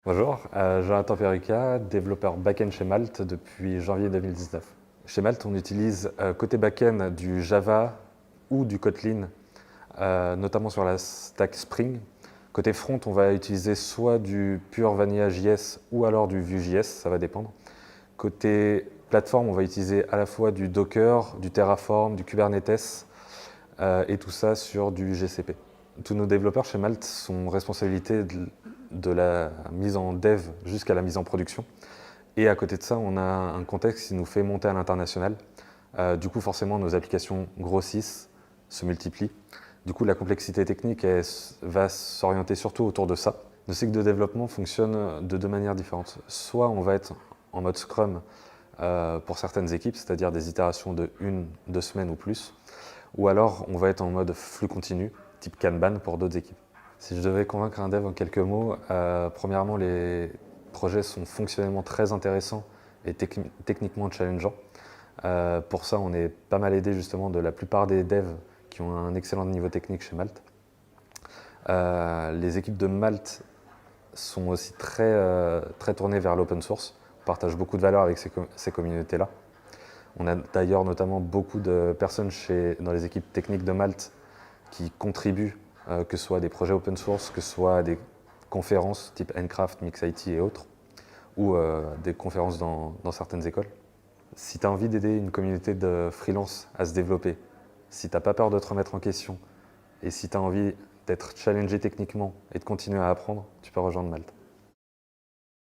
Bonjour, Jonathan Perruca, développeur back-end chez Malte depuis janvier 2019. Chez Malte, on utilise côté back-end du Java ou du Kotlin, notamment sur la stack Spring. Côté front, on va utiliser soit du pur Vanilla JS ou alors du Vue.js, ça va dépendre. Côté plateforme, on va utiliser à la fois du Docker, du Terraform, du Kubernetes et tout ça sur du GCP. Tous nos développeurs chez Malte sont responsabilités de la mise en dev jusqu'à la mise en production. Et à côté de ça, on a un contexte qui nous fait monter à l'international. Du coup, forcément, nos applications grossissent, se multiplient. Du coup, la complexité technique va s'orienter surtout autour de ça. Nos cycles de développement fonctionnent de deux manières différentes. Soit on va être en mode Scrum pour certaines équipes, c'est-à-dire des itérations de 1-2 semaines ou plus. Ou alors on va être en mode flux continu, type Kanban pour d'autres équipes. Si je devais convaincre un dev en quelques mots, premièrement, les projets sont fonctionnellement très intéressants et techniquement challengeants. Pour ça, on est pas mal aidé justement de la plupart des devs qui ont un excellent niveau technique chez Malte. Les équipes de Malte sont aussi très tournées vers l'open source. On partage beaucoup de valeurs avec ces communautés-là. On a d'ailleurs notamment beaucoup de personnes dans les équipes techniques de Malte qui contribuent, que ce soit des projets open source, que ce soit des conférences type Ncraft, MixIT et autres, ou des conférences dans certaines écoles. Si tu as envie d'aider une communauté de freelance à se développer, si tu n'as pas peur de te remettre en question, et si tu as envie d'être challengé techniquement et de continuer à apprendre, tu peux rejoindre Malte.